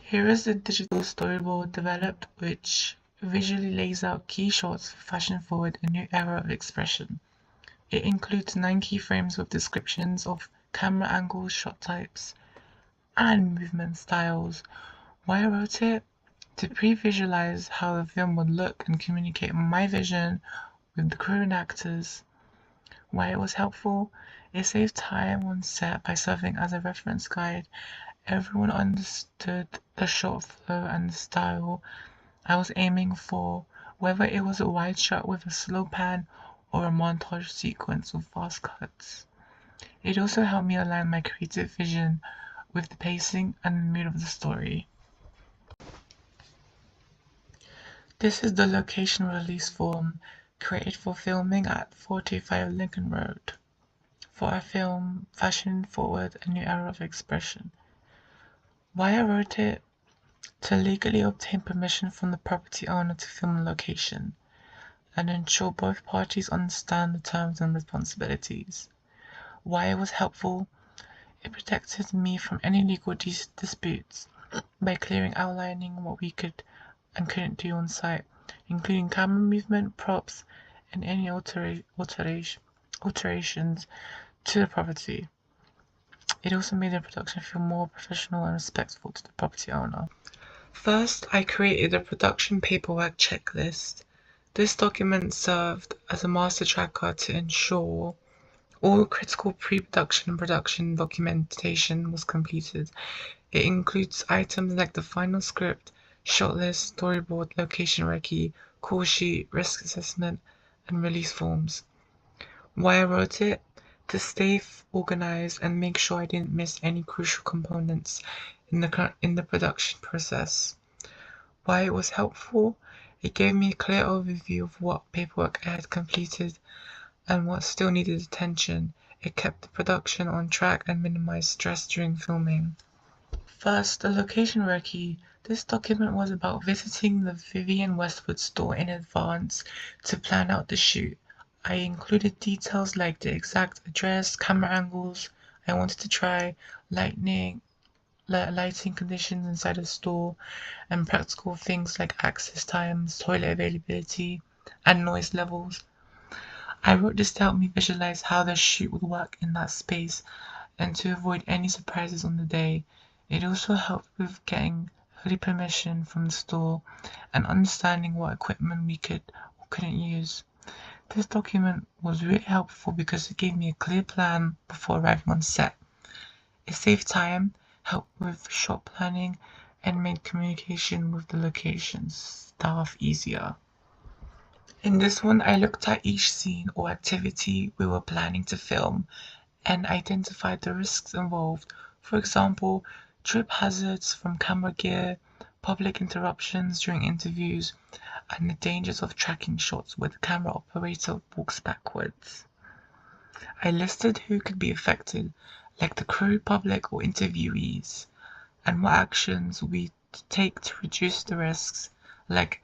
Here is the digital storyboard developed, which visually lays out key shots for Fashion Forward, a new era of expression. It includes 9 keyframes with descriptions of camera angles, shot types, and movement styles. Why I wrote it? To pre-visualize how the film would look and communicate my vision with the crew and actors. Why it was helpful? It saved time on set by serving as a reference guide. Everyone understood the shot flow and the style I was aiming for, whether it was a wide shot with a slow pan or a montage sequence with fast cuts. It also helped me align my creative vision with the pacing and the mood of the story. This is the location release form created for filming at 425 Lincoln Road for our film Fashion Forward, a new era of expression. Why I wrote it? To legally obtain permission from the property owner to film the location and ensure both parties understand the terms and responsibilities. Why it was helpful? It protected me from any legal disputes by clearly outlining what we could and couldn't do on site, including camera movement, props, and any alterations to the property. It also made the production feel more professional and respectful to the property owner. First, I created a production paperwork checklist. This document served as a master tracker to ensure all critical pre-production and production documentation was completed. It includes items like the final script, shot list, storyboard, location recce, call sheet, risk assessment, and release forms. Why I wrote it? To stay organized and make sure I didn't miss any crucial components in the production process. Why it was helpful? It gave me a clear overview of what paperwork I had completed and what still needed attention. It kept the production on track and minimized stress during filming. First, the location recce. This document was about visiting the Vivienne Westwood store in advance to plan out the shoot. I included details like the exact address, camera angles I wanted to try, lighting conditions inside the store, and practical things like access times, toilet availability, and noise levels. I wrote this to help me visualize how the shoot would work in that space and to avoid any surprises on the day. It also helped with getting early permission from the store and understanding what equipment we could or couldn't use. This document was really helpful because it gave me a clear plan before arriving on set. It saved time, helped with shot planning, and made communication with the location staff easier. In this one, I looked at each scene or activity we were planning to film and identified the risks involved. For example, trip hazards from camera gear, public interruptions during interviews, and the dangers of tracking shots where the camera operator walks backwards. I listed who could be affected, like the crew, public, or interviewees, and what actions we take to reduce the risks, like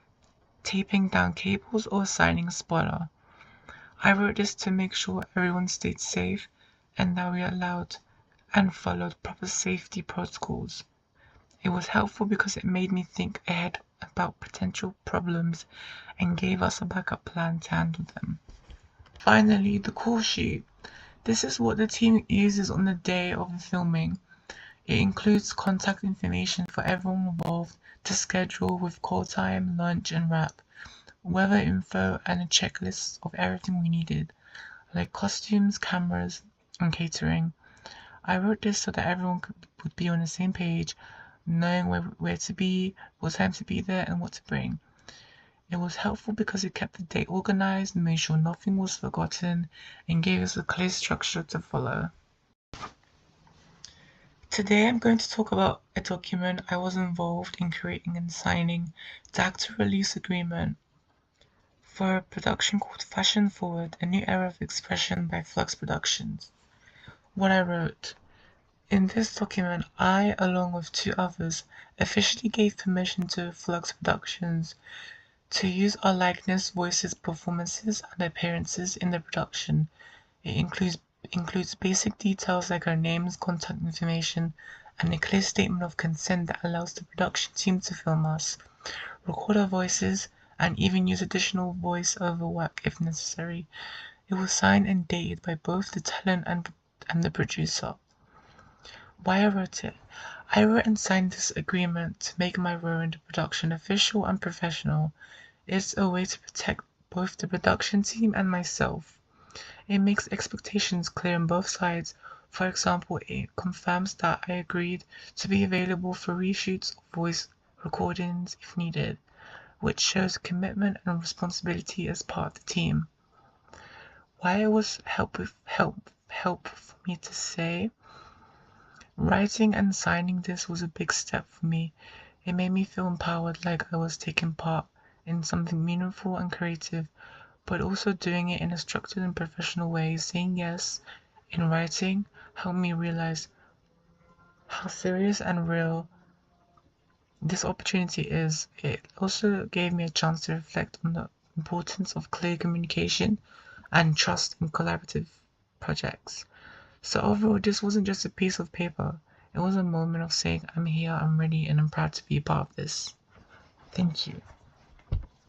taping down cables or assigning a spotter. I wrote this to make sure everyone stayed safe and that we allowed and followed proper safety protocols. It was helpful because it made me think ahead about potential problems and gave us a backup plan to handle them. Finally, the call sheet. This is what the team uses on the day of the filming. It includes contact information for everyone involved to schedule with call time, lunch, and wrap, weather info, and a checklist of everything we needed, like costumes, cameras, and catering. I wrote this so that everyone would be on the same page, knowing where to be, what time to be there, and what to bring. It was helpful because it kept the day organized, made sure nothing was forgotten, and gave us a clear structure to follow. Today I'm going to talk about a document I was involved in creating and signing, the actor release agreement for a production called Fashion Forward, a new era of expression by Flux Productions. What I wrote. In this document, I, along with 2 others, officially gave permission to Flux Productions to use our likeness, voices, performances, and appearances in the production. It includes basic details like our names, contact information, and a clear statement of consent that allows the production team to film us, record our voices, and even use additional voice-over work if necessary. It was signed and dated by both the talent and the producer. Why I wrote it? I wrote and signed this agreement to make my role in the production official and professional. It's a way to protect both the production team and myself. It makes expectations clear on both sides. For example, it confirms that I agreed to be available for reshoots or voice recordings if needed, which shows commitment and responsibility as part of the team. Why it was help for me to say, writing and signing this was a big step for me. It made me feel empowered, like I was taking part in something meaningful and creative, but also doing it in a structured and professional way. Saying yes in writing helped me realize how serious and real this opportunity is. It also gave me a chance to reflect on the importance of clear communication and trust in collaborative projects. So overall, this wasn't just a piece of paper. It was a moment of saying, I'm here, I'm ready, and I'm proud to be a part of this. Thank you.